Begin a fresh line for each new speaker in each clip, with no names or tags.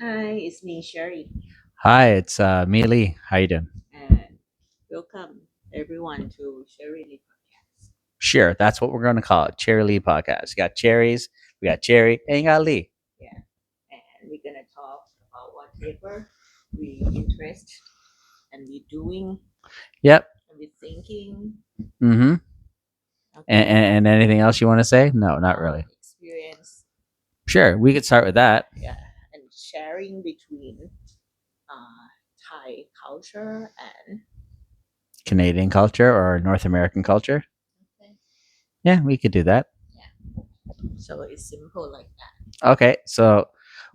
Hi, it's me, Sherry,
Hi, it's me, Lee. How you doing?
and welcome everyone to CherryLee podcast.
Sure, that's what we're going to call it. CherryLee podcast. You got cherries, we got Cherry, and you got Lee.
Yeah, and we're gonna talk about whatever we interest and we doing
Yep.
and we thinking.
Mm-hmm. And,
Okay,
and, and anything else you want to say? No, not really.
experience.
Sure, we could start with that.
Yeah, and sharing between Thai culture and
Canadian culture or North American culture.
okay,
Yeah, we could do that.
yeah. So it's simple like that.
Okay, so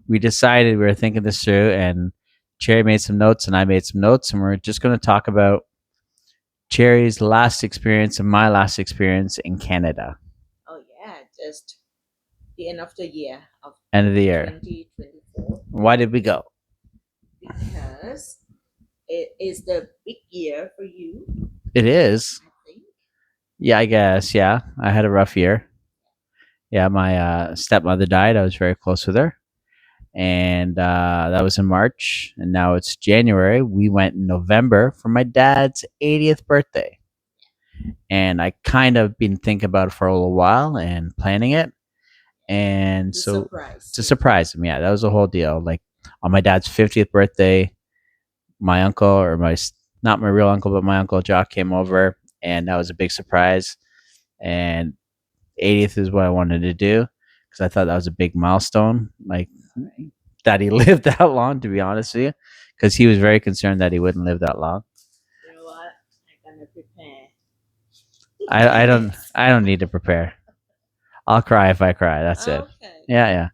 we decided we were thinking this through, and Cherry made some notes, and I made some notes, and we're just going to talk about Cherry's last experience and my last experience in Canada.
Oh yeah, just the end of the year of
End of the year.
2024
Why did we go?
because it is the big year for you,
It is.
I think.
Yeah, I guess. Yeah, I had a rough year. Yeah, my stepmother died. I was very close with her, and that was in March. And now it's January. We went in November for my dad's 80th birthday, and I kind of been thinking about it for a little while and planning it. And
To
so
surprise
to
you.
surprise him, yeah, that was a whole deal. Like on my dad's 50th birthday, my uncle or my not my real uncle, but my uncle Jock came over, and that was a big surprise. And 80th is what I wanted to do because I thought that was a big milestone. Like that he lived that long, to be honest with you, because he was very concerned that he wouldn't live that long.
You know what? I'm gonna prepare.
I don't need to prepare. I'll cry if I cry. That's it.
Okay.
Yeah,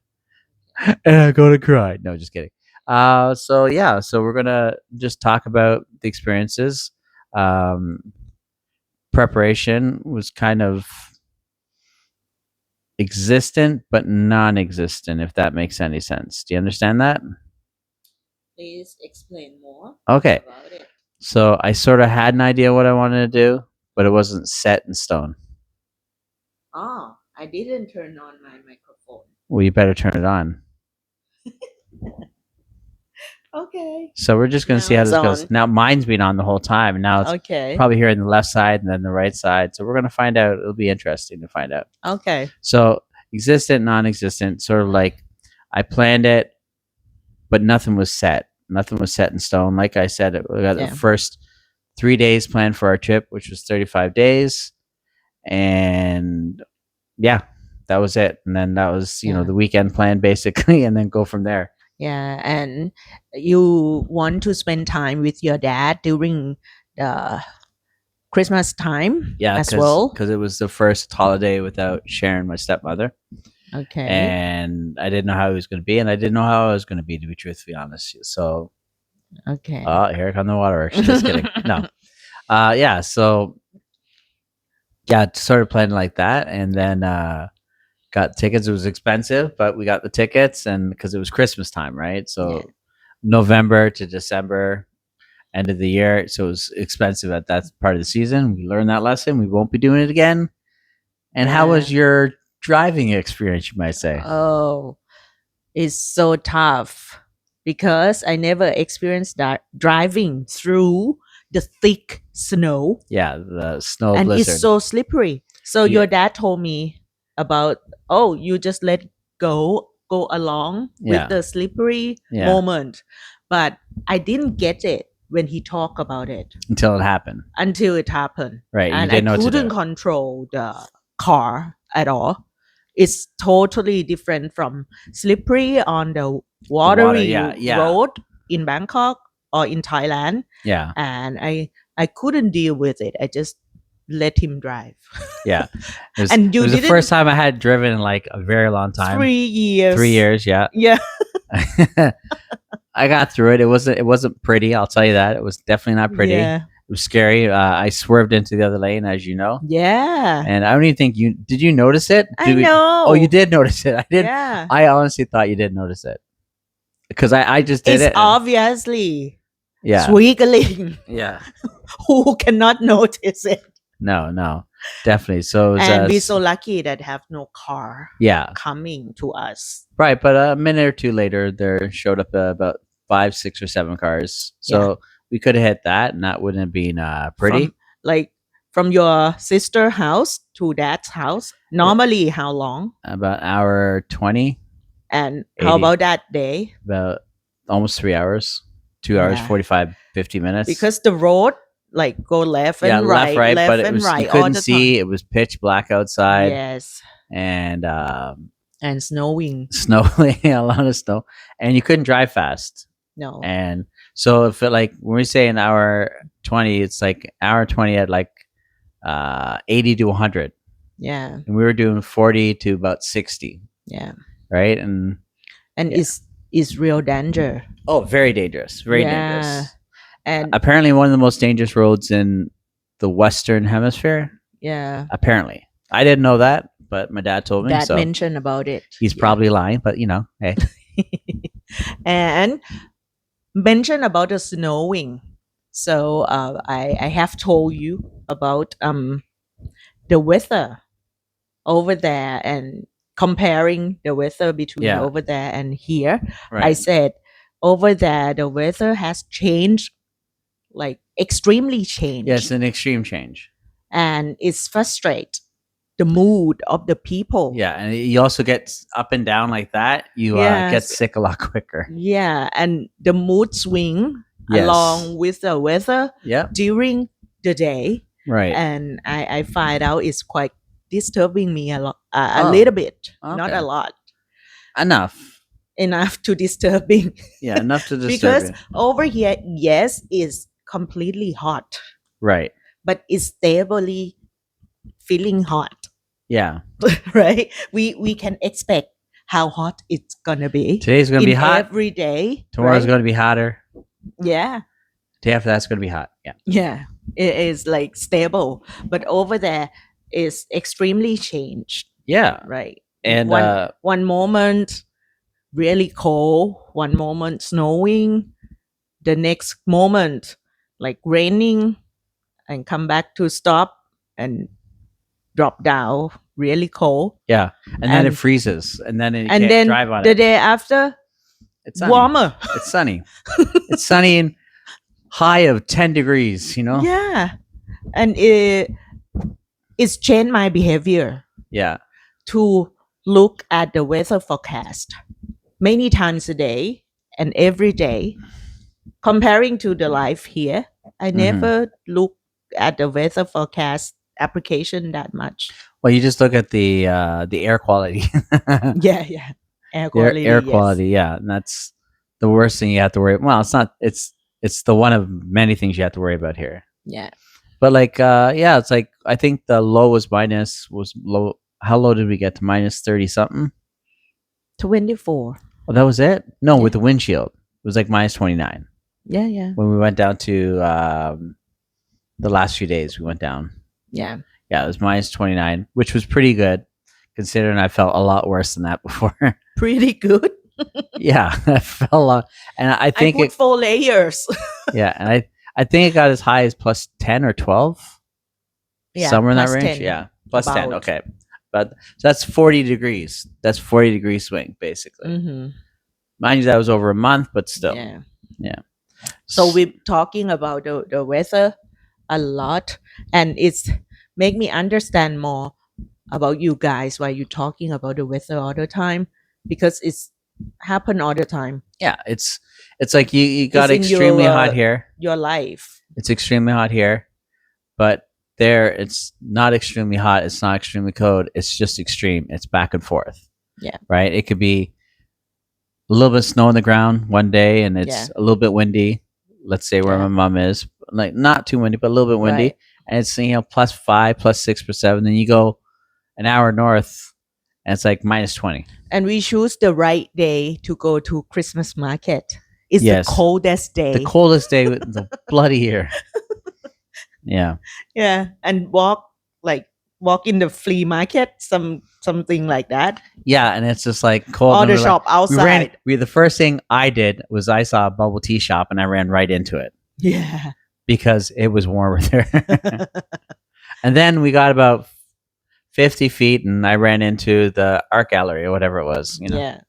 yeah. And I'm gonna cry. No, just kidding. So yeah, so we're gonna just talk about the experiences. Um, Preparation was kind of existent but non-existent, if that makes any sense. Do you understand that?
Please explain more
Okay.
about it.
So I sort of had an idea what I wanted to do, but it wasn't set in stone.
Oh, I didn't turn on my microphone.
Well, you better turn it on.
Okay.
So we're just going to
Now
see how
it's
this goes.
on.
Now mine's been on the whole time, and now it's
Okay.
probably here on the left side and then the right side. So we're going to find out. It'll be interesting to find out.
Okay.
So existent, non-existent, sort of like I planned it, but nothing was set. Nothing was set in stone. Like I said, we got the
Yeah.
first 3 days planned for our trip, which was 35 days, and yeah, that was it. And then that was
Yeah.
the weekend plan basically, and then go from there.
Yeah, and you want to spend time with your dad during the Christmas time
Yeah,
as
because
well.
it was the first holiday without Sharon, my stepmother,
Okay.
and I didn't know how he was going to be, and I didn't know how I was going to be, to be truthfully honest. So,
Okay.
here come the waterworks. Just kidding. No. Yeah. So yeah, started planning like that, and then got tickets. It was expensive, but we got the tickets, and because it was Christmas time, right?
Yeah.
So November to December, end of the year. So it was expensive at that part of the season. We learned that lesson. We won't be doing it again. And how was
Yeah.
your driving experience, you might say?
Oh, it's so tough because I never experienced that driving through the thick snow,
Yeah, the snow
and it's
blizzard.
so slippery. So
Yeah.
your dad told me about, oh, you just let go along with
Yeah.
the slippery
Yeah.
moment, but I didn't get it when he talked about it
Until it happened.
until it happened.
Right. You
And I
didn't know what to
couldn't
do.
control the car at all. It's totally different from slippery on the watery
yeah, yeah.
road in Bangkok or in Thailand.
Yeah.
And I couldn't deal with it. I just let him drive.
Yeah.
And you
it was the
didn't
first time I had driven in like a very long time.
3 years.
3 years, yeah.
Yeah.
I got through it. It wasn't pretty, I'll tell you that. It was definitely not pretty.
Yeah.
It was scary. I swerved into the other lane, as you know.
Yeah.
And I don't even think did you notice it?
I know.
Oh, you did notice it. I didn't.
Yeah.
I honestly thought you didn't notice it because I just did
It's
it.
obviously
Yeah.
swiggling.
Yeah.
Who cannot notice it?
No. definitely. So it was
And we're so lucky that have no car
yeah,
coming to us.
right. But a minute or two later, there showed up about 5, 6, or 7 cars.
Yeah.
So we could have hit that, and that wouldn't have been
From
pretty.
like from your sister house to dad's house.
It,
Normally how long?
about hour 20,
And how
80,
about that day?
about almost 3 hours, 2 hours,
Yeah.
45, 50 minutes.
Because the road like go left
Yeah,
and
left,
right,
right, but
left
it
and
was you
right all
couldn't
the time.
see. It was pitch black outside,
Yes.
and
And snowing.
snowing, a lot of snow, and you couldn't drive fast.
No.
And so if it like when we say an hour 20, it's like hour 20 at like 80 to 100,
Yeah.
and we were doing 40 to about 60,
Yeah.
right? And
And
yeah.
it's real danger.
Oh, very dangerous, very
Yeah.
dangerous.
And
Apparently, one of the most dangerous roads in the Western Hemisphere.
yeah.
Apparently, I didn't know that, but my dad told me.
Dad
So
mentioned about it.
he's
Yeah.
probably lying, but hey.
And mention about the snowing. So I have told you about the weather over there and comparing the weather between
Yeah.
over there and here. I
Right.
said over there the weather has changed, like extremely changed.
Yeah, it's an extreme change.
And it's frustrate the mood of the people.
Yeah, and you also get up and down like that. You get
Yes.
sick a lot quicker.
Yeah, and the mood swing
Yes.
along with the weather
Yep.
during the day.
Right.
And I find out it's quite disturbing me a lot, a
Oh,
little bit, not
okay.
a lot,
Enough
to disturbing.
Yeah, enough to disturb
Because
you.
over here, yes, it's completely hot,
Right.
but it's stably feeling hot,
Yeah.
right? We can expect how hot it's gonna be.
Today's going to be hot.
Every day.
Tomorrow's
right?
going to be hotter.
Yeah.
Day after that's going to be hot. Yeah.
Yeah, it is like stable, but over there is extremely changed,
Yeah.
right?
And
one moment really cold, one moment snowing, the next moment like raining, and come back to stop and drop down really cold,
yeah, and then it
and-
freezes, and then you
and
can't
then
drive on
the
it.
day after
It's sunny.
warmer.
It's sunny. It's sunny and high of 10 degrees.
Yeah, and it's changed my behavior
Yeah.
to look at the weather forecast many times a day and every day. Comparing to the life here, I never look at the weather forecast application that much.
Well, you just look at the air quality.
Yeah, air quality.
Air
yes.
quality, yeah, and that's the worst thing you have to worry. Well, it's not. It's the one of many things you have to worry about here.
Yeah,
But like, yeah, it's like I think the low was low. How low did we get to? Minus 30 something.
24.
Oh, that was it. No,
Yeah.
with the windshield, it was like minus 29
Yeah,
when we went down to the last few days. We went down.
yeah.
Yeah, it was minus 29, which was pretty good considering I felt a lot worse than that before.
Pretty good.
Yeah, I felt a lot, and I
I
think
put 4 layers.
yeah, and I think it got as high as plus 10 or 12,
Yeah,
somewhere in that
plus
range.
10,
Yeah, plus 10.
about.
Okay, but so that's 40 degrees. That's 40-degree swing basically.
Mm-hmm.
Mind you, that was over a month, but still.
Yeah.
Yeah.
So we're talking about the weather a lot, and it's make me understand more about you guys while you're talking about the weather all the time, because it's happen all the time.
Yeah, it's like you got
in your,
extremely hot here.
Your life.
It's extremely hot here, but there it's not extremely hot. It's not extremely cold. It's just extreme. It's back and forth.
Yeah.
Right. It could be a little bit of snow on the ground one day, and it's
Yeah.
a little bit windy. Let's say where
Yeah.
my mom is, like not too windy, but a little bit windy,
Right.
and it's plus 5, plus 6, plus 7. Then you go an hour north, and it's like minus 20.
And we choose the right day to go to Christmas market. It's
Yes.
the coldest day.
The coldest day with the bloody year. Yeah.
Yeah, and walk in the flea market, something like that.
Yeah, and it's just like cold.
Or
and
the
we're like-
shop outside.
the first thing I did was I saw a bubble tea shop and I ran right into it
Yeah.
because it was warmer there. And then we got about 50 feet and I ran into the art gallery or whatever it was, you know.
Yeah.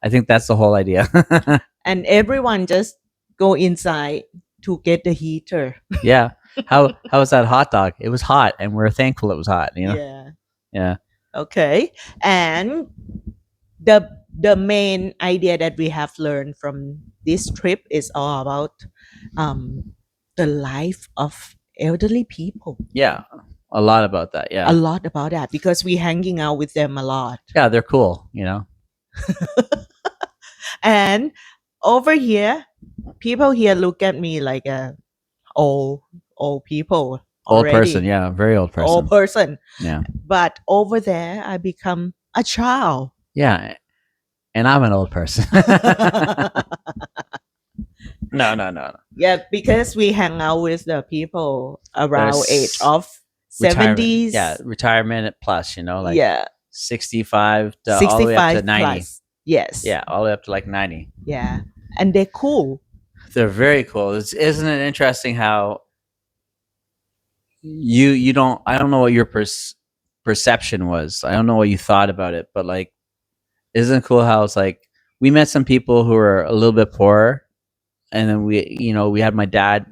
I think that's the whole idea.
And everyone just go inside to get the heater.
Yeah. How was that hot dog? It was hot and we're thankful it was hot, you know.
Yeah.
Yeah.
Okay. And the main idea that we have learned from this trip is all about um, the life of elderly people.
Yeah. A lot about that.
A
Yeah.
lot about that because we hanging out with them a lot.
Yeah, they're cool, you know.
And over here, people here look at me like a old old people
Old person,
already.
yeah, very old
Old
person.
person.
Yeah.
But over there I become a child.
Yeah. And I'm an old person. No, no, no, no.
Yeah, because we hang out with the people around age
There's
of
retirement.
70s.
Yeah, retirement plus, you know, like
Yeah,
65 to all the way up to
65
90.
plus. Yes.
Yeah, all the way up to like 90.
Yeah. And they're cool.
They're very cool. Isn't it interesting how you don't I don't know what your perception was. I don't know what you thought about it, but like isn't it cool how it's like we met some people who were a little bit poorer and then we had my dad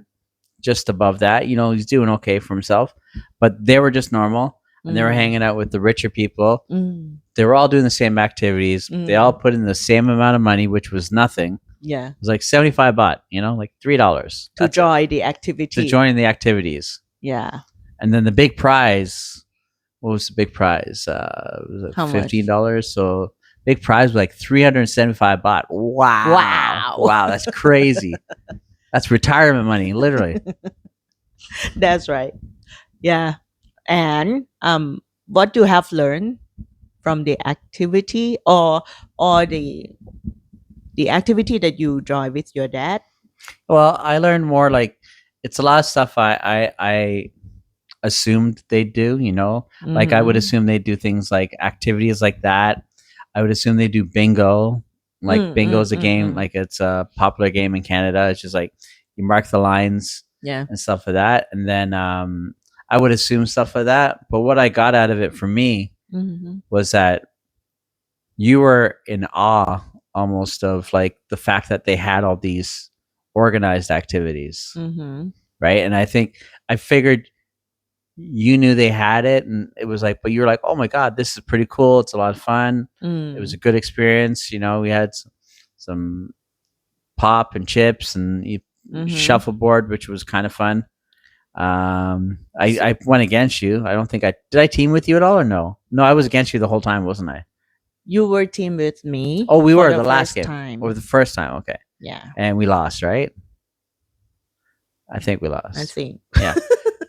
just above that. You know, he's doing okay for himself, but they were just normal and they were
Mm.
hanging out with the richer people.
Mm.
They were all doing the same activities. They all put in the same amount of money, which was nothing.
Yeah.
It was like 75 baht, you know, like $3.
To join the activity.
To join the activities.
Yeah.
And then the big prize, what was the big prize? Was it
How much?
$15? So big prize was like 375 baht. Wow.
Wow.
Wow, that's crazy. That's retirement money, literally.
That's right. Yeah. And what you have learned from the activity or the activity that you join with your dad?
Well, I learned more like it's a lot of stuff I assumed they'd do, you know? Like I would
Mhm.
assume they'd do things like activities like that. I would assume they do bingo. Like bingo is a game, like it's a popular game in Canada. It's just like you mark the lines
Yeah.
and stuff like that. And then I would assume stuff like that. But what I got out of it for me
Mm-hmm.
was that you were in awe almost of like the fact that they had all these organized activities,
Mm-hmm.
right? And I think I figured you knew they had it and it was like, but you were like, oh my god, this is pretty cool, it's a lot of fun, it was a good experience, you know. We had some pop and chips and shuffleboard, which was kind of fun. I went against you. I don't think I team with you at all or no, I was against you the whole time, wasn't I?
You were team with me.
Oh, we
for
were the last game
time.
or the first time. Okay.
Yeah,
And we lost, right? I think we
I
lost.
think.
Yeah.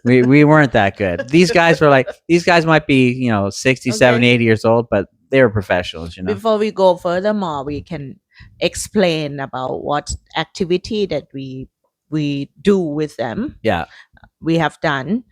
We weren't that good. These guys were like, these guys might be, you know, 60,
Okay.
70, 80 years old, but they were professionals, you know.
Before we go furthermore, we can explain about what activity that we do with them.
Yeah.
We have done.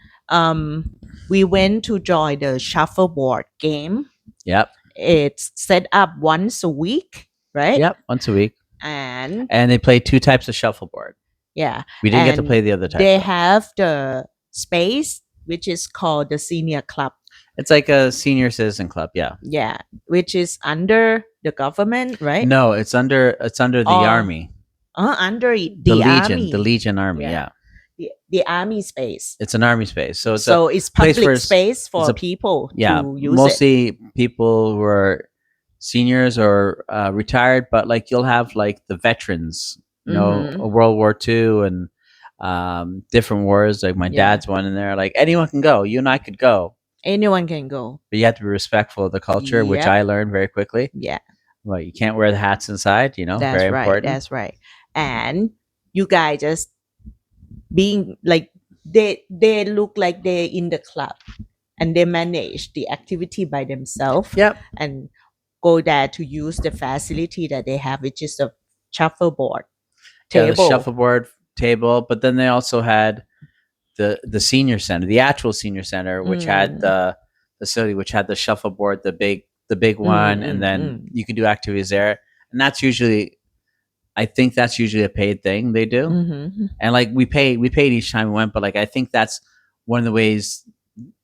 We went to join the shuffleboard game.
Yep.
It's set up once a week, right?
Yep. Once a week.
And
they play two types of shuffleboard.
yeah,
We didn't get to
and
play the other type.
they
though.
have the space which is called the senior club.
It's like a senior citizen club, yeah.
Yeah, which is under the government, right?
No, it's under the
Or-
army.
Under the
Legion,
army.
the Legion army,
Yeah.
yeah.
The army space.
It's an army space. So it's
So it's
place
public
where
space for
it's a-
people
yeah,
to use it.
mostly people who are seniors or retired, but like you'll have like the veterans, you know,
Mhm.
World War II and different wars. Like my
Yeah.
dad's one in there. Like anyone can go. You and I could go,
Anyone can go.
but you have to be respectful of the culture, which
Yep.
I learned very quickly.
Yeah,
Well, you can't wear the hats inside. You know,
that's
very
right.
important.
That's right. And you guys just being like they look like they're in the club and they manage the activity by themselves.
Yep.
And go there to use the facility that they have, which is a shuffleboard
Yeah, the
table.
shuffleboard table, but then they also had the senior center, the actual senior center, which had the facility, which had the shuffleboard, the big one, and then you can do activities there. And that's usually, I think that's usually a paid thing they do.
Mhm.
And like we paid each time we went, but like I think that's one of the ways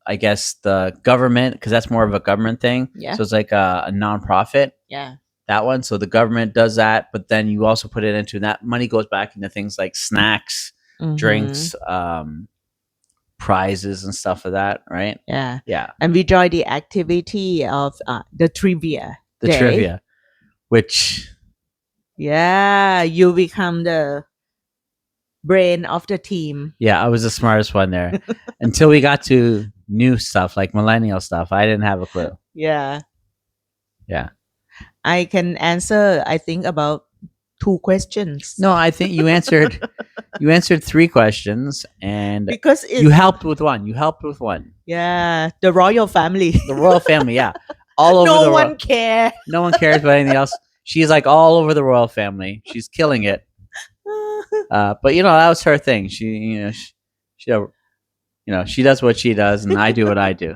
I guess the government, because that's more of a government thing.
Yeah.
So it's like a nonprofit.
Yeah.
That one. So the government does that, but then you also put it into that money goes back into things like snacks,
Mm-hmm.
drinks, prizes and stuff of that, right?
Yeah.
Yeah.
And we join the activity of the trivia
The
day.
trivia, which
Yeah, you become the brain of the team.
yeah, I was the smartest one there. Until we got to new stuff like millennial stuff, I didn't have a clue.
Yeah.
Yeah.
I can answer, I think, about 2 questions.
No, I think you answered 3 questions and
Because
you helped with one. You helped with one.
yeah, the royal family.
The royal family, yeah. All over
no
the
one
world.
care.
No one cares about anything else. She's like all over the royal family. She's killing it. But you know, that was her thing. She does what she does and I do what I do.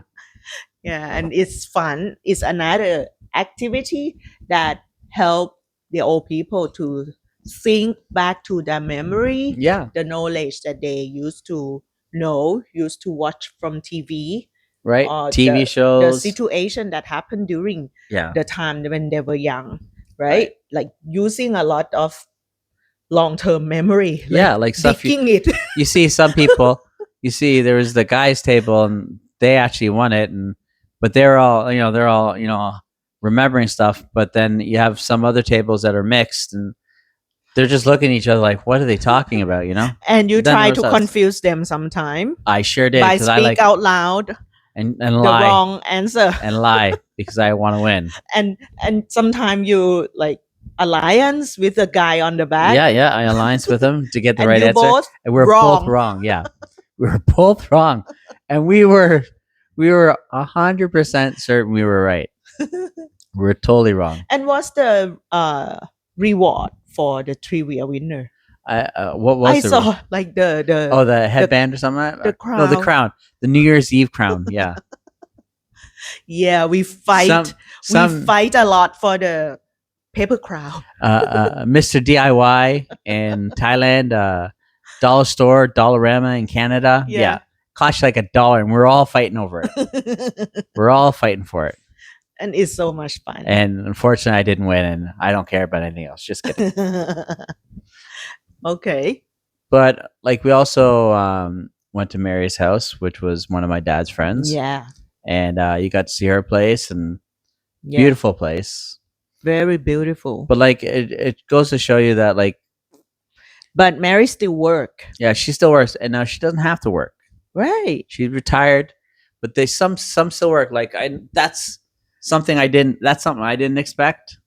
Yeah, and it's fun. It's another activity that help the old people to think back to their memory,
Yeah.
the knowledge that they used to know, used to watch from TV,
Right?
or
TV
the
shows.
situation that happened during
Yeah.
the time when they were young, right? Like using a lot of long-term memory.
Yeah, like stuff
digging it.
You see some people, you see there was the guys table and they actually won it, but they're all remembering stuff, but then you have some other tables that are mixed and they're just looking at each other like, what are they talking about, you know?
And you
Then
try
there
to
was us.
confuse them sometime
I sure did
by
because I
speak
like
out loud
and
the
lie
wrong answer.
and lie because I want to win.
and sometimes you like alliance with the guy on the back.
Yeah, I alliance with him to get the
and
right
you
answer,
both
and we're
wrong.
both wrong. Yeah, we were both wrong, and we were 100% certain we were right. We were totally wrong.
And what's the reward for the trivia winner?
What was
I
the
saw like the
the headband or something like that?
the
No, the
crown.
crown, the New Year's Eve crown. Yeah,
Yeah, we fight.
Some
We fight a lot for the paper crown.
Mr. DIY in Thailand, dollar store, Dollarama in Canada. Yeah. Cost like $1, and we're all fighting over it. We're all fighting for it.
And it's so much fun.
And unfortunately, I didn't win, and I don't care about anything else. Just kidding.
Okay.
But like, we also went to Mary's house, which was one of my dad's friends.
Yeah.
And you got to see her place, and
Yeah.
beautiful place.
Very beautiful.
But like, it goes to show you that like,
but Mary still work.
yeah, she still works, and now she doesn't have to work.
Right.
She's retired, but they some still work. Like that's something I didn't expect,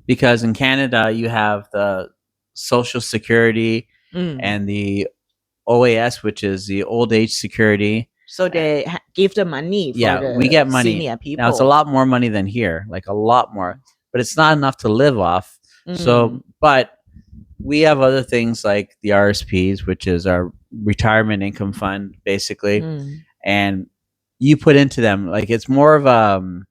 because in Canada you have the Social Security and the OAS, which is the old age security.
So they give the money for
we get money.
senior people.
Now it's a lot more money than here, like a lot more, but it's not enough to live off. So, but we have other things like the RSPs, which is our retirement income fund, basically, and you put into them like it's more of a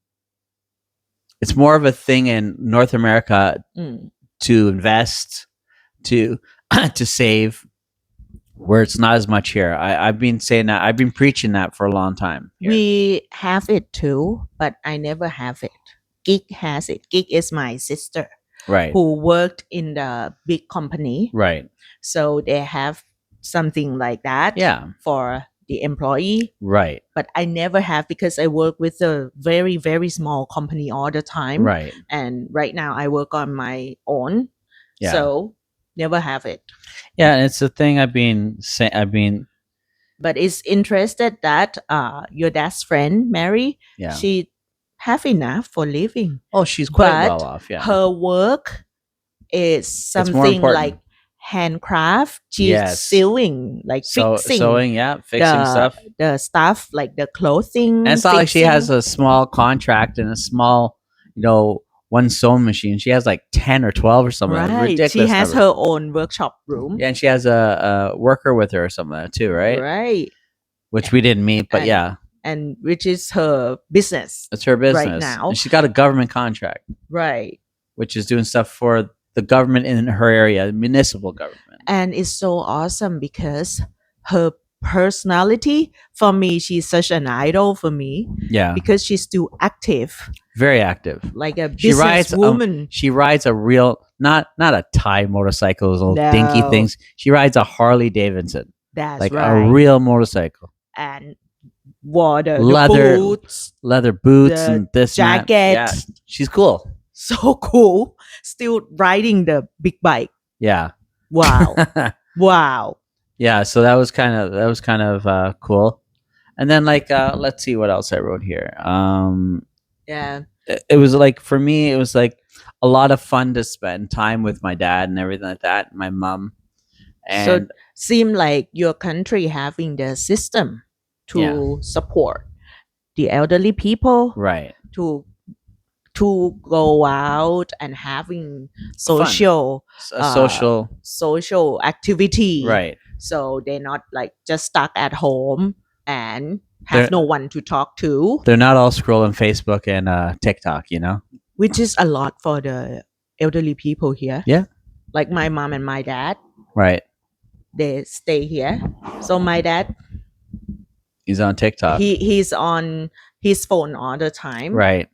thing in North America to invest, to to save, where it's not as much here. I've been saying that. I've been preaching that for a long time. Here.
We have it too, but I never have it. Gig has it. Gig is my sister,
right,
who worked in the big company,
right.
So they have something like that, for the employee,
right.
But I never have, because I work with a very, very small company all the time,
right.
And right now I work on my own, so never have it.
Yeah, and it's the thing I've been saying.
But it's interested that your dad's friend Mary, she have enough for living.
Oh, she's quite well off. Yeah,
her work is something like handcraft. She's sewing, like fixing,
sewing, fixing stuff.
The stuff like the clothing.
And it's not like she has a small contract and a small, one sewing machine. She has like 10 or 12 or something.
Right.
Ridiculous.
She has her own workshop room.
Yeah, and she has a worker with her or something like that too, right?
Right.
Which we didn't meet, but
and which is her business.
It's her business
right now.
And she got a government contract.
Right.
Which is doing stuff for the government in her area, municipal government.
And it's so awesome because her personality. For me, she's such an idol for me
Yeah,
because she's still active,
very active.
like a
She rides
businesswoman.
she rides a real not a Thai motorcycle, those little dinky
No,
things. She rides a Harley Davidson,
that's
like a
right.
real motorcycle.
And wore the
Leather
boots,
leather boots
the
and this and that.
jacket.
Yeah, she's cool.
So cool. Still riding the big bike.
Yeah.
Wow. Wow.
Yeah, so that was kind of cool. And then like let's see what else I wrote here.
Yeah.
It was like for me it was like a lot of fun to spend time with my dad and everything like that, my mom.
So
And
seem like your country having the system
yeah,
to support the elderly people
right.
to go out and having
Fun.
social
A social,
social activity.
right.
So they're not like just stuck at home and
They're
have no one to talk to,
they're not all scrolling Facebook and TikTok,
which is a lot for the elderly people here.
Yeah.
Like my mom and my dad,
Right.
they stay here. So my dad,
He's on TikTok.
he's on his phone all the time,
Right.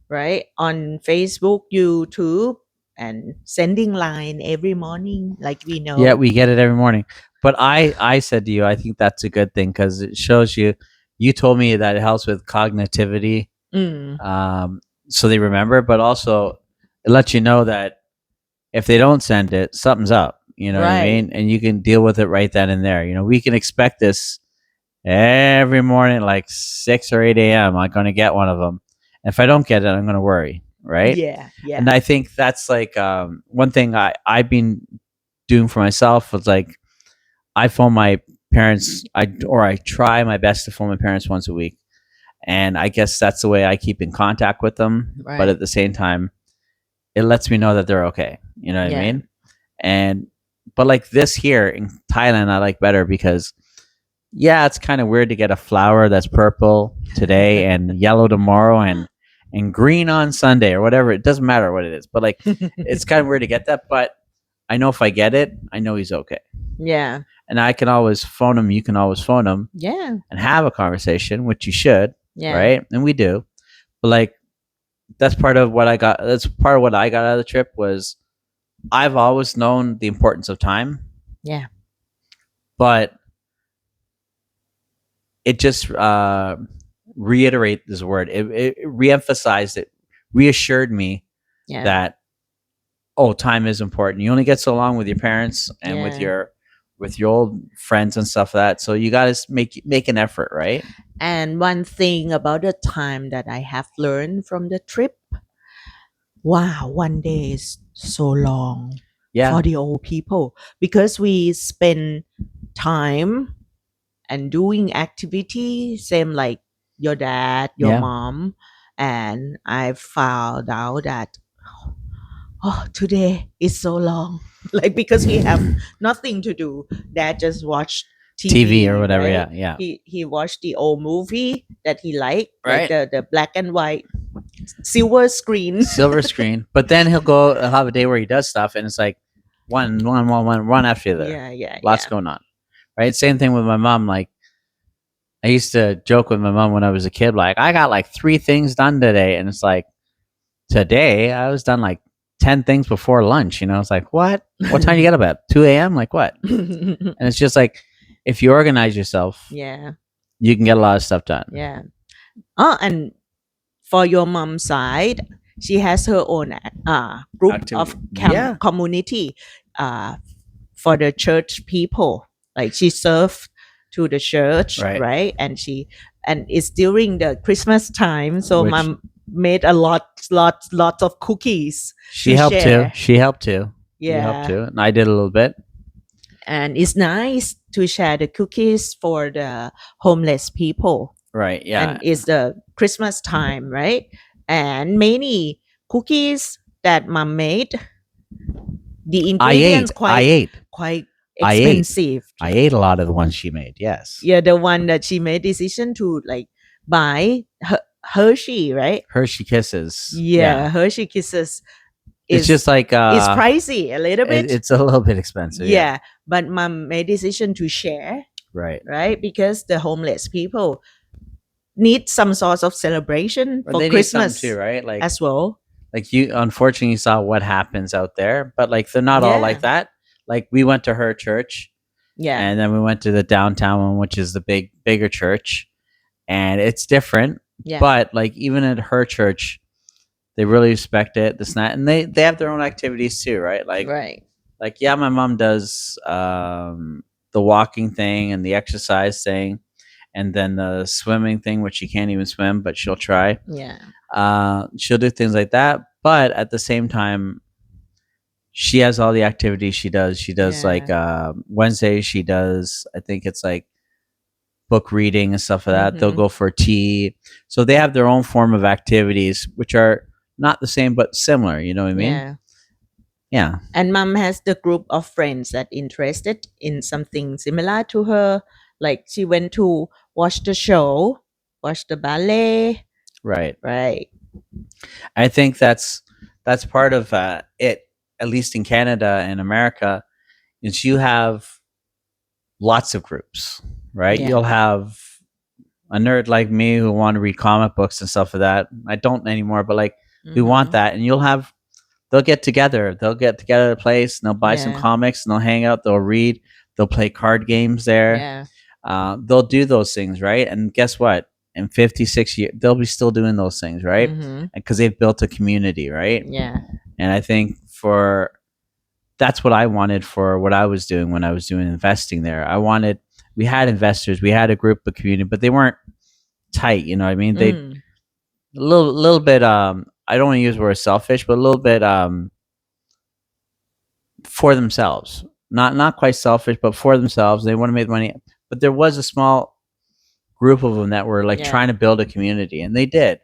right? On Facebook, YouTube, and sending line every morning, like we know.
Yeah, we get it every morning. But I said to you, I think that's a good thing because it shows you. You told me that it helps with cognitivity,
Mm,
so they remember. But also, it lets you know that if they don't send it, something's up. You know what I
right.
mean? And you can deal with it right then and there. We can expect this every morning, like 6 or 8 a.m. I'm going to get one of them. And if I don't get it, I'm going to worry, right?
Yeah. Yeah.
And I think that's like one thing I've been doing for myself was like I phone my parents, I try my best to phone my parents once a week, and I guess that's the way I keep in contact with them. But
Right.
at the same time, it lets me know that they're okay. You know what I
Yeah.
mean? And but like this here in Thailand, I like better because yeah, it's kind of weird to get a flower that's purple today and yellow tomorrow and green on Sunday or whatever. It doesn't matter what it is, but like it's kind of weird to get that. But I know if I get it, I know he's okay,
Yeah.
and I can always phone him. You can always phone him
Yeah.
and have a conversation, which you should,
Yeah.
right? And we do. But like that's part of what I got. That's part of what I got out of the trip was I've always known the importance of time,
Yeah.
but it just reiterate this word. It reemphasized it, reassured me
Yeah.
that time is important. You only get so long with your parents and with
Yeah.
your old friends and stuff like that. So you got to make an effort, right?
And one thing about the time that I have learned from the trip, wow, one day is so long
Yeah,
for the old people because we spend time and doing activity, same like your dad, your
Yeah.
mom, and I found out that today is so long. Like because we have nothing to do. Dad just watched
TV or whatever.
right?
Yeah, yeah.
He watched the old movie that he liked,
Right.
like the black and white silver screen.
Silver screen. But then he'll have a day where he does stuff, and it's like one after the other.
Yeah, yeah,
Lots
yeah.
going on, right? Same thing with my mom. Like I used to joke with my mom when I was a kid, like I got like 3 things done today, and it's like today I was done like 10 things before lunch. It's like what? What time you get up at? 2 a.m. Like what? And it's just like if you organize yourself,
Yeah,
you can get a lot of stuff done.
yeah. Oh, and for your mom's side, she has her own group of
Activity. Yeah.
community for the church people. Like she served to the church,
Right.
right? And it's during the Christmas time, so
Which-
mom made a lots of cookies.
She
to
helped
share.
too. She helped too. She helped
Yeah,
too. And I did a little bit.
and it's nice to share the cookies for the homeless people.
Right. Yeah.
And it's the Christmas time, right? And many cookies that mom made, the ingredients
I ate.
quite
I ate.
expensive.
I ate a lot of the ones she made. Yes.
Yeah, the one that she made decision to like buy Hershey, right?
Hershey Kisses.
Yeah, Hershey Kisses.
It's just like
It's pricey a little bit.
it's a little bit expensive.
yeah, but mom made decision to share.
Right.
right? Because the homeless people need some sort of celebration
Or
for
they need something too,
Christmas
right?
as well.
Like you unfortunately saw what happens out there, but like they're not all like
Yeah,
that. Like we went to her church
yeah,
and then we went to the downtown one, which is the bigger church, and it's different.
yeah,
But like even at her church, they really respect it. This and that, and they have their own activities too, right?
right.
Like yeah, my mom does the walking thing and the exercise thing, and then the swimming thing, which she can't even swim, but she'll try.
Yeah,
She'll do things like that, but at the same time, she has all the activities she does. She does like
yeah.
Wednesdays. She does, I think it's like book reading and stuff like that. They'll
Mm-hmm.
go for tea. So they have their own form of activities, which are not the same but similar. You know what I mean?
Yeah.
Yeah.
And mom has the group of friends that interested in something similar to her. Like she went to watch the show, watch the ballet,
Right.
right?
I think that's part of it. At least in Canada and America, is you have lots of groups, right?
Yeah.
You'll have a nerd like me who want to read comic books and stuff like that. I don't anymore, but like we want
Mm-hmm.
that, and you'll have they'll get together. They'll get together at a place, and they'll buy some
Yeah.
comics, and they'll hang out. They'll read. They'll play card games there.
Yeah.
They'll do those things, right? And guess what? In 56 years, they'll be still doing those things, right?
Mm-hmm.
Because they've built a community, right?
Yeah.
And I think for that's what I wanted for what I was doing when I was doing investing there. I wanted we had investors, we had a group of community, but they weren't tight. You know what I mean? They
Mm.
a little bit. I don't want to use the word selfish, but a little bit for themselves. Not quite selfish, but for themselves. They want to make money, but there was a small group of them that were like
Yeah.
trying to build a community, and they did.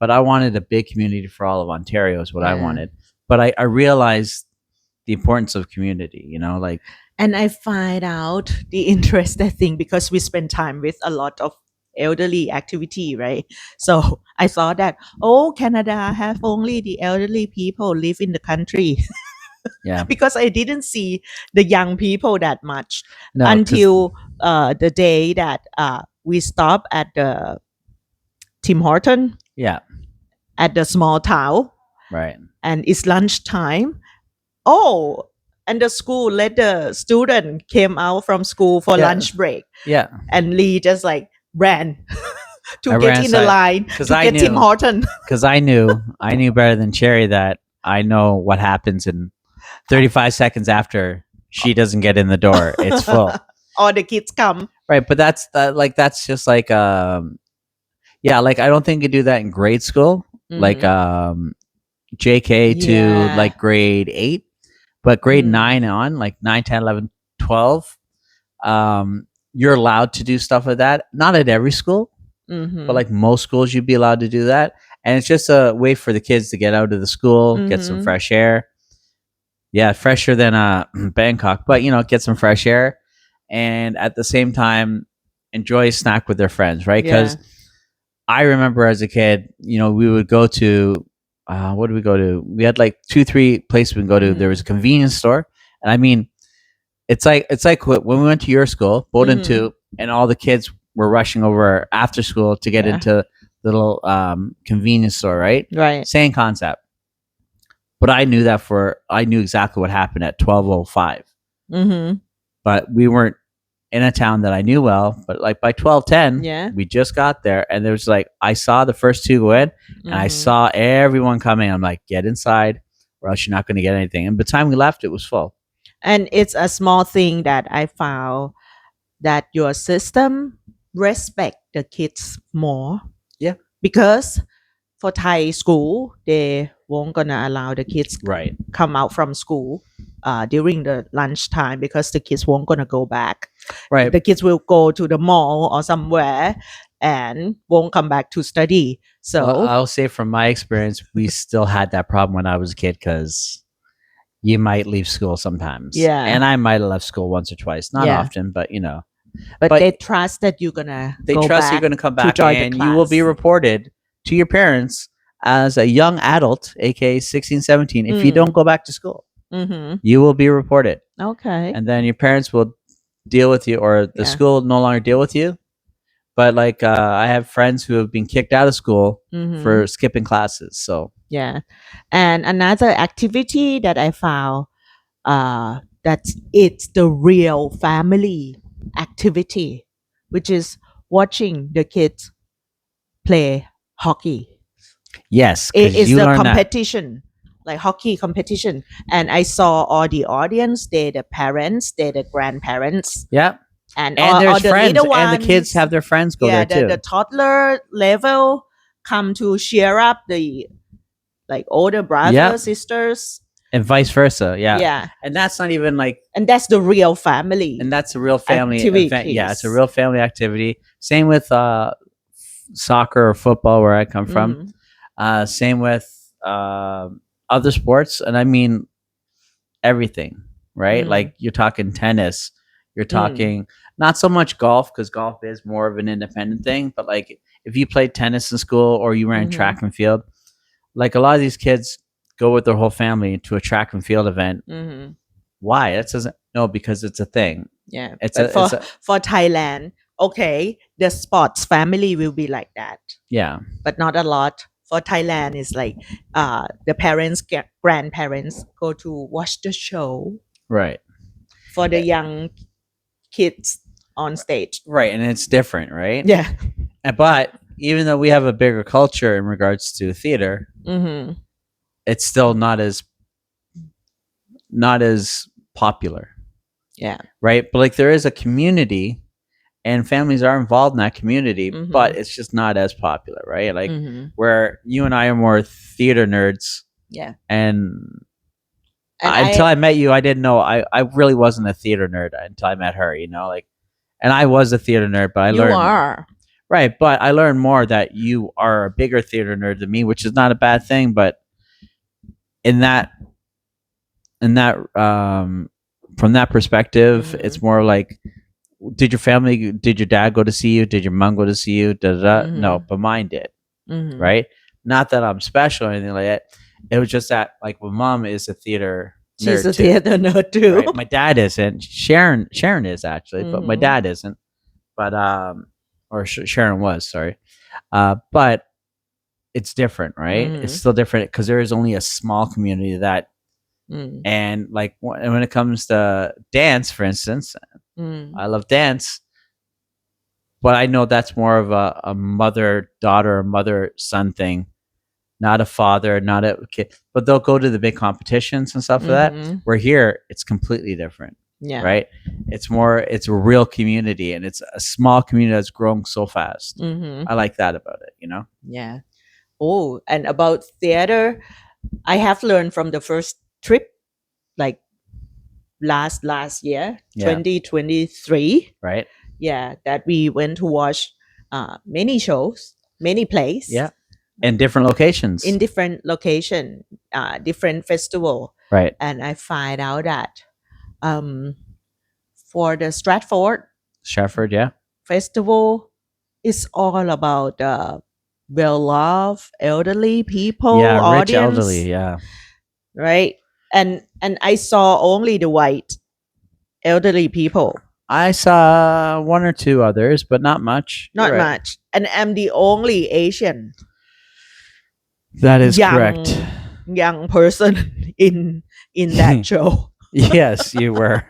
But I wanted a big community for all of Ontario is what I
Yeah.
wanted. But I realized the importance of community. You know, like
And I find out the interesting thing because we spend time with a lot of elderly activity, right? So I thought that, oh, Canada have only the elderly people live in the country
yeah,
because I didn't see the young people that much
no, because
until the day that we stop at the Tim Horton
yeah,
at the small town
right,
and it's lunchtime. Oh, and the school let the student came out from school for
yeah,
lunch break,
yeah.
and Lee just like ran
I
to get
ran
in the
aside
line
because
to get Tim Horton.
I knew better than Cherry that I know what happens in 35 seconds after she doesn't get in the door. It's full.
All the kids come.
Right, but that's just like yeah, like I don't think you do that in grade school. Like
Mhm.
JK to
Yeah.
like grade 8, but grade
Mm.
9 on, like 9, 10, 11, 12, you're allowed to do stuff like that. Not at every school, but
Mhm.
like most schools you'd be allowed to do that. And it's just a way for the kids to get out of the school, get some
Mhm.
fresh air. Yeah, fresher than Bangkok, but you know, get some fresh air and at the same time enjoy a snack with their friends, right?
Yeah.
Because I remember as a kid, you know, we would go to what did we go to? We had like 2, 3 places we can go to. There was a
Mm.
convenience store, and I mean, it's like when we went to your school, Bowdoin
Mhm.
2, and all the kids were rushing over after school to get
Yeah.
into the little convenience store, right?
Right.
Same concept. But I knew exactly what happened at 12:05.
Mhm.
But we weren't in a town that I knew well. But like by 12:10,
Yeah.
we just got there, and there was like I saw the first 2 go in, and I
Mhm.
saw everyone coming. I'm like, get inside, or else you're not going to get anything. And by the time we left, it was full.
And it's a small thing that I found that your system respect the kids more.
Yeah.
Because for Thai school, they won't gonna allow the kids
Right.
come out from school during the lunchtime because the kids won't gonna go back.
Right.
The kids will go to the mall or somewhere and won't come back to study. So
Well, I'll say from my experience, we still had that problem when I was a kid because you might leave school sometimes.
Yeah.
And I might have left school once or twice, not
Yeah.
often, but you know,
but
but
they trust that you're gonna
they
go
trust
back
you're going to come
to
back
join the
and you will be
class.
reported to your parents as a young adult, aka 16, 17, if you
Mm.
don't go back to school.
Mm-hmm.
You will be reported.
Okay.
And then your parents will deal with you, or the
Yeah.
school no longer deal with you. But like I have friends who have been kicked out of school
Mm-hmm.
for skipping classes. So
Yeah. And another activity that I found, that's it's the real family activity, which is watching the kids play hockey.
yes,
It
because
is
you
the
learn that.
competition, like hockey competition. And I saw all the audience, they're the parents, they're the grandparents,
Yeah,
and
and
all
there's
the
friends,
little
and the kids
ones.
have their friends go
Yeah,
there
the
too.
toddler level come to cheer up the like older
Yeah,
brothers, sisters.
and vice versa. Yeah,
Yeah.
and that's not even like,
And that's the real family
and that's a real family event. Yeah, it's a
activities.
real family activity. Same with soccer or football where I come from.
Mm-hmm.
Same with other sports, and I mean everything, right?
Mm-hmm.
Like you're talking tennis, you're
Mm-hmm.
talking not so much golf because golf is more of an independent thing, but like if you played tennis in school or you ran
Mm-hmm.
track and field, like a lot of these kids go with their whole family to a track and field event.
Mm-hmm.
Why? That doesn't no because it's a thing.
Yeah,
It's
but
a it's a
for Thailand, okay, the sports family will be like that,
yeah,
but not a lot. For Thailand, it's like the parents, grandparents go to watch the show
right.
for the
Eh,
young kids on stage.
right, and it's different, right?
Yeah.
But even though we have a bigger culture in regards to theater,
Mm-hmm.
it's still not as popular,
Yeah.
right? But like there is a community and families are involved in that community,
Mm-hmm.
but it's just not as popular, right? Like
Mm-hmm.
where you and I are more theater nerds,
Yeah.
and
And
until I met you, I didn't know I really wasn't a theater nerd until I met her, like, and I was a theater nerd, but I
you
learned
are.
right, but I learned more that you are a bigger theater nerd than me, which is not a bad thing, but in that from that perspective,
Mm-hmm.
it's more like did your dad go to see you? Did your mom go to see you? Da, da, da. No,
Mm-hmm.
but mine did,
Mm-hmm.
right? Not that I'm special or anything like that. It was just that, like, my mom is a theater
She's
nerd
a
too,
theater nerd too.
right? My dad isn't. Sharon is actually, but my
Mm-hmm.
dad isn't. But or Sharon was, sorry. But it's different, right? It's
Mm-hmm.
still different because there is only a small community that,
Mm-hmm.
and like when it comes to dance, for instance, I love dance, but I know that's more of a mother daughter, mother son thing, not a father, not a kid. But they'll go to the big competitions and stuff like that.
Mm-hmm.
Where here, it's completely different,
Yeah.
right? It's a real community, and it's a small community that's growing so fast.
Mm-hmm.
I like that about it.
Yeah. Oh, and about theater, I have learned from the first trip, like last year,
Yeah,
2023.
right.
Yeah, that we went to watch many shows, many plays
Yeah, and different locations,
in different location, different festival,
right?
and I find out that um, for the Stratford
Stratford, yeah,
festival, it's all about well-loved elderly people
yeah, rich elderly,
audience,
yeah.
right? And I saw only the white elderly people,
I saw one or two others, but not much. You're
not
right.
much, and I'm the only Asian
That is correct.
young young person in that show.
Yes, you were.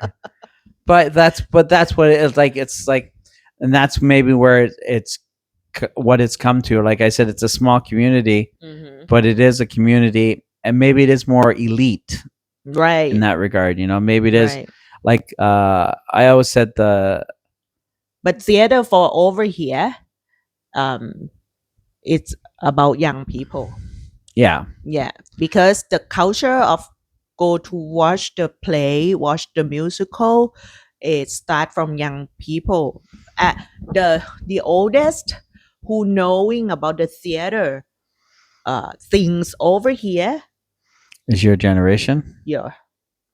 But that's what it is like. It's like, and that's maybe where it's what it's come to. Like I said, it's a small community,
Hmm.
but it is a community, and maybe it is more elite in
Right,
that regard. Maybe it is
right.
like I always said
But theater for over here, um, it's about young people.
yeah,
Yeah, because the culture of go to watch the play, watch the musical, it start from young people. The oldest who knowing about the theater things over here,
is your generation,
yeah,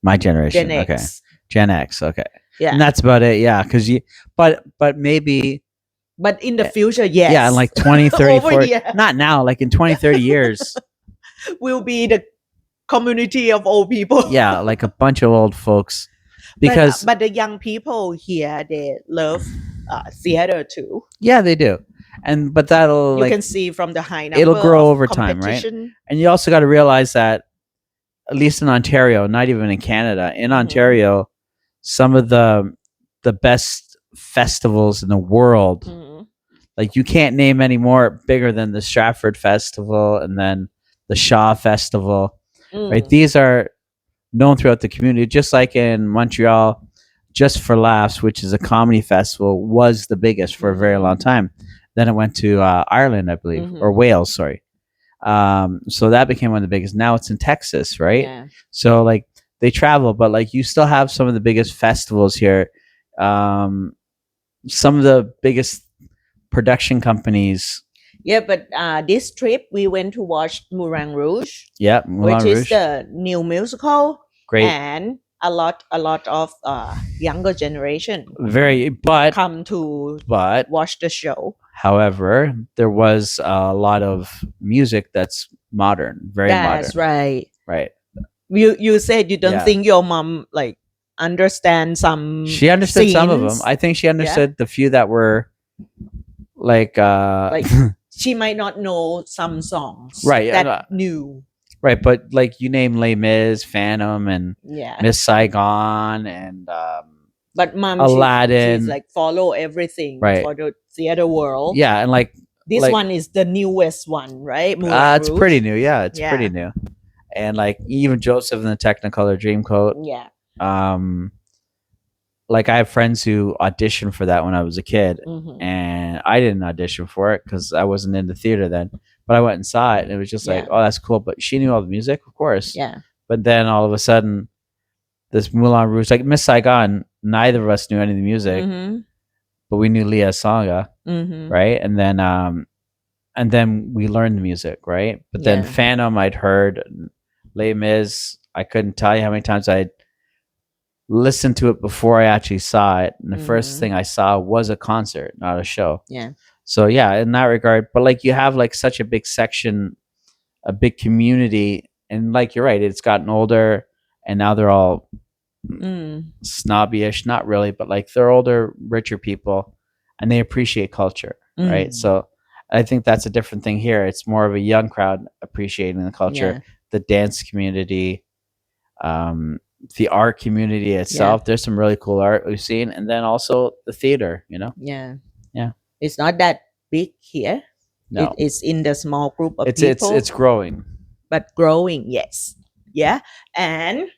my
Gen
generation. Okay,
X.
Gen X. Okay, and
Yeah,
that's about it. Yeah, because but maybe
but in the
eh,
future,
yeah, in
yes,
like 20, 30,
over
40,
here
not now, like in 20, 30 years.
will be the community of old people.
Yeah, like a bunch of old folks. because
but the young people here they love theater too.
yeah, they do. And but that'll
You
like
can see from the high
it'll
number
grow
of
over time, right?
competition.
And you also got to realize that at least in Ontario, not even in Canada, in
Hmm.
Ontario, some of the best festivals in the world,
Hmm.
like you can't name any more bigger than the Stratford Festival and then the Shaw Festival, right?
Mm.
These are known throughout the community, just like in Montreal. Just for Laughs, which is a comedy festival, was the biggest for a very
Hmm.
long time. Then it went to Ireland, I believe, or
Hmm.
Wales. Sorry. So that became one of the biggest. Now it's in Texas, right?
Yeah.
So like they travel, but like you still have some of the biggest festivals here. Um, some of the biggest production companies.
Yeah, but this trip we went to watch Moulin Rouge,
Yeah,
which
Moulin
is
Rouge,
the new musical,
great,
and a lot of younger generation
very.
come to
But
watch the show.
however, there was a lot of music that's modern, very
That's
modern,
right.
right?
You said you don't
Yeah,
think your mom like understand some
she understood some of them.
scenes.
I think she
Yeah,
understood the few that were like
like she might not know some songs
right,
that new.
right. But like you name Les Mis, Phantom, and
Yeah,
Miss Saigon, and
but mom, she's
Aladdin,
like follow everything
right?
for the theater world.
Yeah, and
This one is the newest one, right? Moulin
it's pretty
Rouge.
new. Yeah, it's pretty
Yeah,
new. And like even Joseph and the Technicolor Dreamcoat.
yeah.
Um, like I have friends who auditioned for that when I was a kid,
Hmm.
and I didn't audition for it because I wasn't in the theater then. But I went and saw it, and it was just like,
Yeah,
oh, that's cool. But she knew all the music, of course.
yeah.
But then all of a sudden, this Moulin Rouge, like Miss Saigon, neither of us knew any of the music,
Mhm.
but we knew Leah Sanga,
Mhm.
right? And then we learned the music, right? But then
Yeah.
Phantom, I'd heard Les Mis. I couldn't tell you how many times I'd listened to it before I actually saw it. And the first
Mhm.
thing I saw was a concert, not a show.
Yeah.
So yeah, in that regard, but like you have like such a big section, a big community, and like you're right, it's gotten older, and now they're all
Mm.
snobbyish, not really, but like they're older, richer people, and they appreciate culture, right?
Mm.
So I think that's a different thing here. It's more of a young crowd appreciating the culture,
Yeah.
the dance community, um, the art community
Yeah.
itself. There's some really cool art we've seen, and then also the theater.
Yeah.
Yeah,
It's not that big here. It
no,
is in the small group of
it's
people,
growing.
but growing. Yes. Yeah. And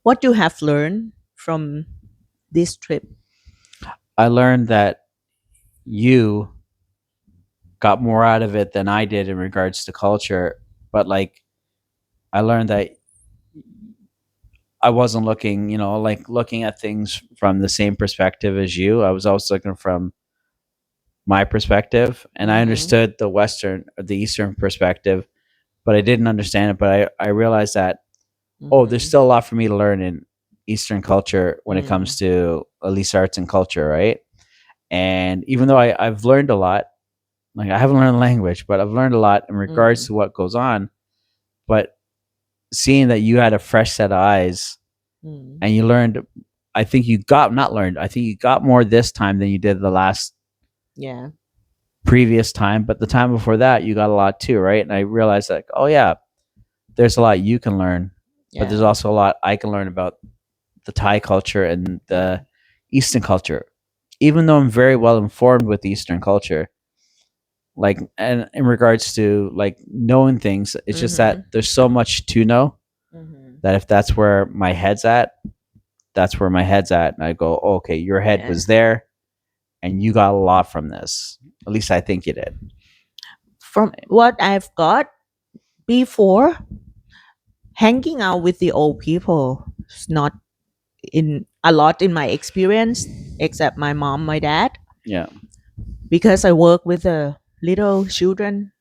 what you have learned from this trip?
I learned that you got more out of it than I did in regards to culture, but like I learned that I wasn't looking, like looking at things from the same perspective as you. I was also looking from my perspective, and I
Mhm.
understood the Western or the Eastern perspective, but I didn't understand it. But I realized that, oh, there's
Mhm.
still a lot for me to learn in Eastern culture when it comes
Mm.
to at least arts and culture, right? And even though I've learned a lot, like I haven't learned language, but I've learned a lot in regards
Mm.
to what goes on. But seeing that you had a fresh set of eyes
Mm.
and you learned, I think you got not learned, I think you got more this time than you did the last
Yeah.
previous time, but the time before that you got a lot too, right? And I realized like, oh yeah, there's a lot you can learn, but there's
Yeah.
also a lot I can learn about the Thai culture and
Yeah.
the Eastern culture. Even though I'm very well informed with Eastern culture, like and in regards to like knowing things, it's just that
Mhm.
there's so much to know
Mhm.
that if that's where my head's at, that's where my head's at. And I go, oh, okay, your head
Yeah.
was there and you got a lot from this. At least I think you did.
From what I've got before, hanging out with the old people is not in a lot in my experience, except my mom, my dad,
Yeah,
because I work with the little children,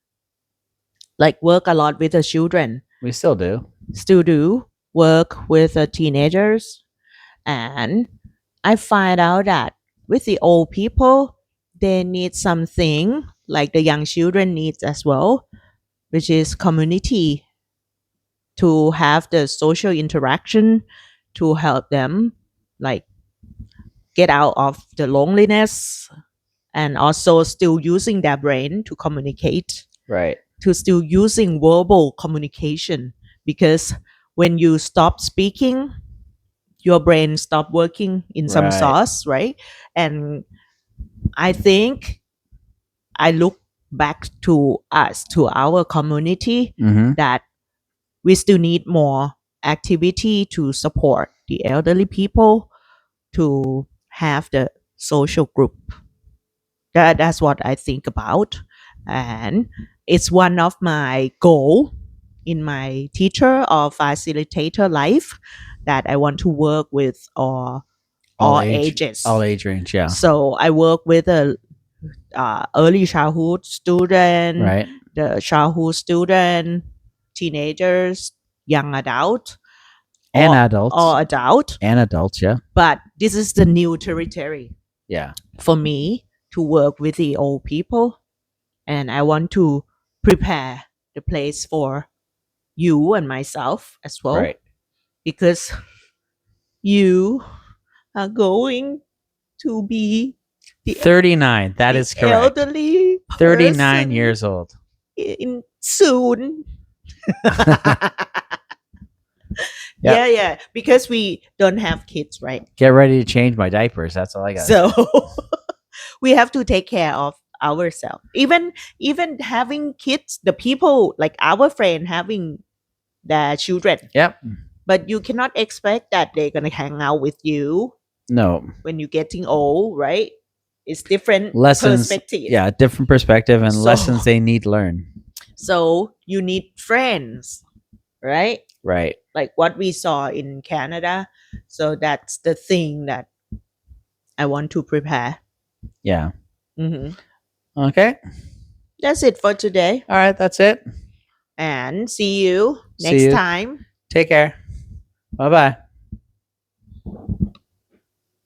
like work a lot with the children,
we still do.
still do work with the teenagers, and I find out that with the old people, they need something like the young children needs as well, which is community, to have the social interaction, to help them like get out of the loneliness and also still using their brain to communicate,
Right.
to still using verbal communication, because when you stop speaking, your brain stop working in some
Right.
source, right? And I think I look back to us, to our community,
Mm-hmm.
that we still need more activity to support the elderly people, to have the social group. That's what I think about. And it's one of my goal in my teacher or facilitator life, that I want to work with all
All
ages.
age range. Yeah.
So I work with a early childhood student,
Right.
the childhood student, teenagers, young adult,
And
or
adults.
adult.
And adults. Yeah.
But this is the new territory
Yeah.
for me to work with the old people, and I want to prepare the place for you and myself as well,
Right.
because you are going to be the
39. That
the
is correct.
elderly
39
person
years old.
in soon.
Yep.
Yeah, because we don't have kids, right?
Get ready to change my diapers. That's all I got to
So
say.
we have to take care of ourselves. Even having kids, the people like our friend having their children,
Yep.
but you cannot expect that they're gonna hang out with you
No.
when you're getting old, right? It's different
Lessons.
perspective.
Yeah. Different perspective and
So
lessons they need to learn.
so you need friends, right?
Right.
Like what we saw in Canada. So that's the thing that I want to prepare.
Yeah.
Hmm.
Okay.
That's it for today.
All right. That's it.
And see you
See
next
you.
time.
Take care. Bye bye.